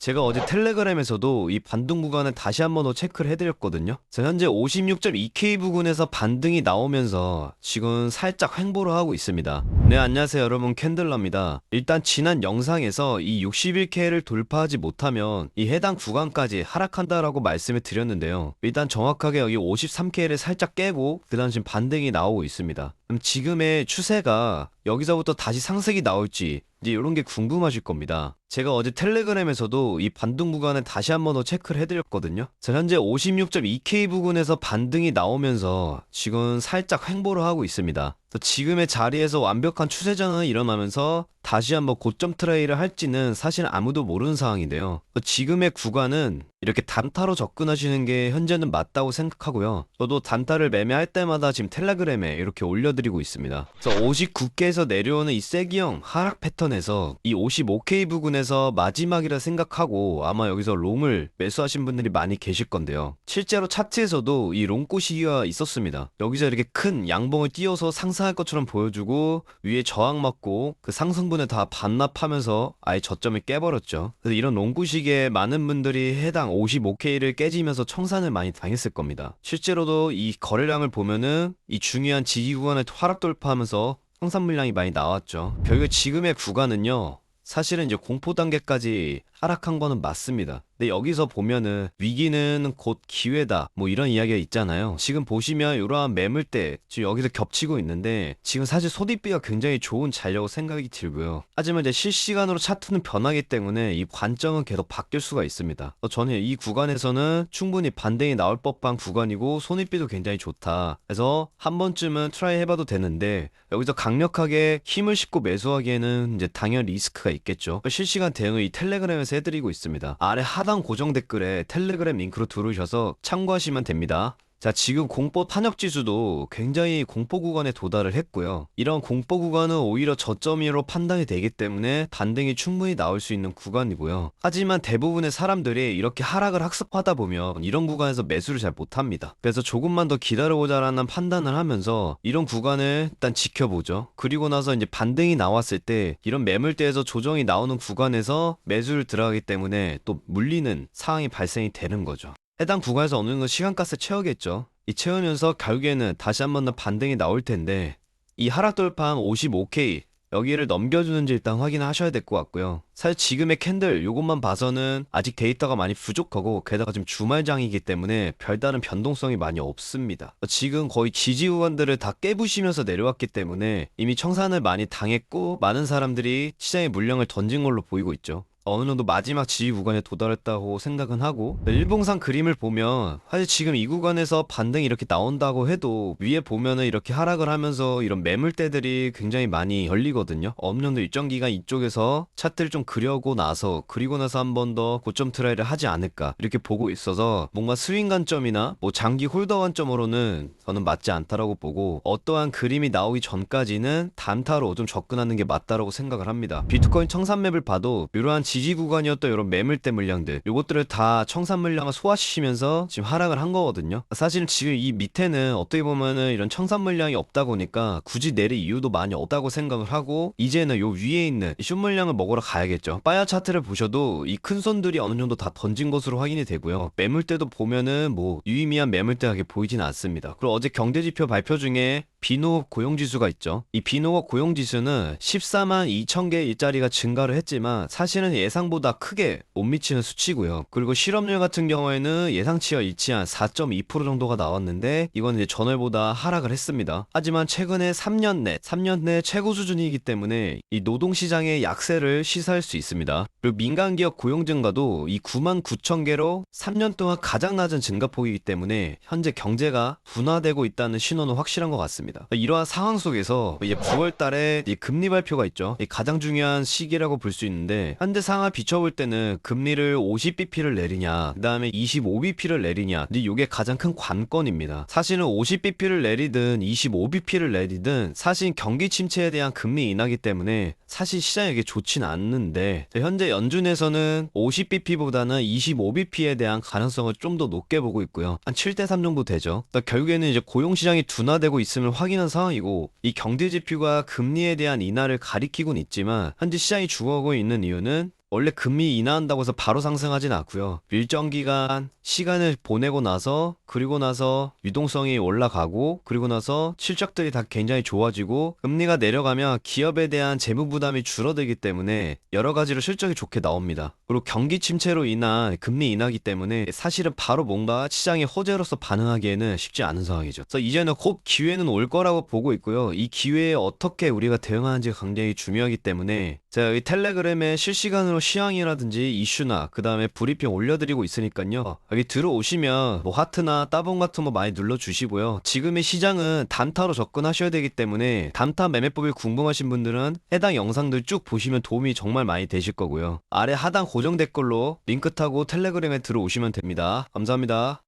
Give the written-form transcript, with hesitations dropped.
제가 어제 텔레그램에서도 이 반등 구간을 다시 한번 더 체크를 해드렸거든요. 자, 현재 56.2K 부근에서 반등이 나오면서 지금 살짝 횡보를 하고 있습니다. 네, 안녕하세요 여러분, 캔들러입니다. 일단 지난 영상에서 이 61K를 돌파하지 못하면 이 해당 구간까지 하락한다라고 말씀을 드렸는데요. 일단 정확하게 여기 53K를 살짝 깨고 그 다음 지금 반등이 나오고 있습니다. 그럼 지금의 추세가 여기서부터 다시 상승이 나올지 이제 이런 게 궁금하실 겁니다. 제가 어제 텔레그램에서도 이 반등 구간을 다시 한번 더 체크를 해드렸거든요. 자, 현재 56.2K 부근에서 반등이 나오면서 지금 살짝 횡보를 하고 있습니다. 지금의 자리에서 완벽한 추세 전환이 일어나면서 다시 한번 고점 트레이를 할지는 사실 아무도 모르는 상황인데요. 지금의 구간은 이렇게 단타로 접근하시는 게 현재는 맞다고 생각하고요. 저도 단타를 매매할 때마다 지금 텔레그램에 이렇게 올려드리고 있습니다. 그래서 59K에서 내려오는 이 세기형 하락 패턴에서 이 55K 부근에서 마지막이라 생각하고 아마 여기서 롱을 매수하신 분들이 많이 계실 건데요. 실제로 차트에서도 이 롱고 시기가 있었습니다. 여기서 이렇게 큰 양봉을 띄워서 상승할 것처럼 보여주고 위에 저항 맞고 그 상승분에 다 반납하면서 아예 저점을 깨버렸죠. 그래서 이런 롱고 시기에 많은 분들이 해당 55K를 깨지면서 청산을 많이 당했을 겁니다. 실제로도 이 거래량을 보면은 이 중요한 지지 구간을 하락 돌파하면서 청산 물량이 많이 나왔죠. 결국 지금의 구간은요, 사실은 이제 공포 단계까지 하락한 거는 맞습니다. 근데 여기서 보면은 위기는 곧 기회다 뭐 이런 이야기가 있잖아요. 지금 보시면 이러한 매물대 지금 여기서 겹치고 있는데 지금 사실 손익비가 굉장히 좋은 자리라고 생각이 들고요. 하지만 이제 실시간으로 차트는 변하기 때문에 이 관점은 계속 바뀔 수가 있습니다. 저는 이 구간에서는 충분히 반등이 나올 법한 구간이고 손익비도 굉장히 좋다. 그래서 한 번쯤은 트라이 해봐도 되는데 여기서 강력하게 힘을 싣고 매수하기에는 이제 당연 리스크가 있겠죠. 실시간 대응을 이 텔레그램에서 해드리고 있습니다. 아래 하단 고정 댓글에 텔레그램 링크로 들어오셔서 참고하시면 됩니다. 자, 지금 공포 탄력 지수도 굉장히 공포 구간에 도달을 했고요. 이런 공포 구간은 오히려 저점으로 판단이 되기 때문에 반등이 충분히 나올 수 있는 구간이고요. 하지만 대부분의 사람들이 이렇게 하락을 학습하다 보면 이런 구간에서 매수를 잘 못합니다. 그래서 조금만 더 기다려보자라는 판단을 하면서 이런 구간을 일단 지켜보죠. 그리고 나서 이제 반등이 나왔을 때 이런 매물대에서 조정이 나오는 구간에서 매수를 들어가기 때문에 또 물리는 상황이 발생이 되는 거죠. 해당 구간에서 어느 정도 시간가스 채우겠죠. 이 채우면서 결국에는 다시 한번 더 반등이 나올 텐데 이 하락 돌파한 55K 여기를 넘겨주는지 일단 확인하셔야 될 것 같고요. 사실 지금의 캔들 요것만 봐서는 아직 데이터가 많이 부족하고 게다가 지금 주말장이기 때문에 별다른 변동성이 많이 없습니다. 지금 거의 지지 구간들을 다 깨부시면서 내려왔기 때문에 이미 청산을 많이 당했고 많은 사람들이 시장에 물량을 던진 걸로 보이고 있죠. 어느 정도 마지막 지지 구간에 도달했다고 생각은 하고, 일봉상 그림을 보면 사실 지금 이 구간에서 반등이 이렇게 나온다고 해도 위에 보면은 이렇게 하락을 하면서 이런 매물대들이 굉장히 많이 열리거든요. 어느 정도 일정 기간 이쪽에서 차트를 좀 그리고 나서 한 번 더 고점 트라이를 하지 않을까 이렇게 보고 있어서 뭔가 스윙 관점이나 뭐 장기 홀더 관점으로는 저는 맞지 않다라고 보고, 어떠한 그림이 나오기 전까지는 단타로 좀 접근하는 게 맞다라고 생각을 합니다. 비트코인 청산 맵을 봐도 이러한 지지 구간이었던 이런 매물대 물량들 요것들을 다 청산 물량을 소화시키면서 지금 하락을 한 거거든요. 사실은 지금 이 밑에는 어떻게 보면은 이런 청산 물량이 없다 보니까 굳이 내릴 이유도 많이 없다고 생각을 하고, 이제는 요 위에 있는 숏 물량을 먹으러 가야겠죠. 파이어 차트를 보셔도 이 큰 손들이 어느 정도 다 던진 것으로 확인이 되고요. 매물대도 보면은 뭐 유의미한 매물대하게 보이진 않습니다. 그리고 어제 경제지표 발표 중에 비농업 고용지수가 있죠. 이 비농업 고용지수는 14만 2천 개 일자리가 증가를 했지만 사실은 예상보다 크게 못 미치는 수치고요. 그리고 실업률 같은 경우에는 예상치와 일치한 4.2% 정도가 나왔는데 이건 이제 전월보다 하락을 했습니다. 하지만 최근에 3년 내 최고 수준이기 때문에 이 노동시장의 약세를 시사할 수 있습니다. 그리고 민간기업 고용 증가도 이 9만 9천 개로 3년 동안 가장 낮은 증가폭이기 때문에 현재 경제가 둔화되고 있다는 신호는 확실한 것 같습니다. 이러한 상황 속에서 이제 9월 달에 금리 발표가 있죠. 가장 중요한 시기라고 볼 수 있는데 현재 상황을 비춰볼 때는 금리를 50bp를 내리냐 그 다음에 25bp를 내리냐, 근데 이게 가장 큰 관건입니다. 사실은 50bp를 내리든 25bp를 내리든 사실 경기 침체에 대한 금리 인하기 때문에 사실 시장에게 좋진 않는데, 현재 연준에서는 50bp보다는 25bp에 대한 가능성을 좀 더 높게 보고 있고요. 한 7대3 정도 되죠. 그러니까 결국에는 이제 고용시장이 둔화되고 있음을 확인한 상황이고, 이 경제지표가 금리에 대한 인하를 가리키곤 있지만 현재 시장이 죽어가고 있는 이유는 원래 금리 인하한다고 해서 바로 상승하진 않고요. 일정 기간 시간을 보내고 나서 그리고 나서 유동성이 올라가고 그리고 나서 실적들이 다 굉장히 좋아지고 금리가 내려가면 기업에 대한 재무 부담이 줄어들기 때문에 여러 가지로 실적이 좋게 나옵니다. 그리고 경기 침체로 인한 금리 인하기 때문에 사실은 바로 뭔가 시장이 호재로서 반응하기에는 쉽지 않은 상황이죠. 그래서 이제는 곧 기회는 올 거라고 보고 있고요. 이 기회에 어떻게 우리가 대응하는지 굉장히 중요하기 때문에 제가 이 텔레그램에 실시간으로 시황이라든지 이슈나 그 다음에 브리핑 올려드리고 있으니까요. 여기 들어오시면 뭐 하트나 따봉 같은 거 많이 눌러주시고요. 지금의 시장은 단타로 접근하셔야 되기 때문에 단타 매매법이 궁금하신 분들은 해당 영상들 쭉 보시면 도움이 정말 많이 되실 거고요. 아래 하단 고정 댓글로 링크 타고 텔레그램에 들어오시면 됩니다. 감사합니다.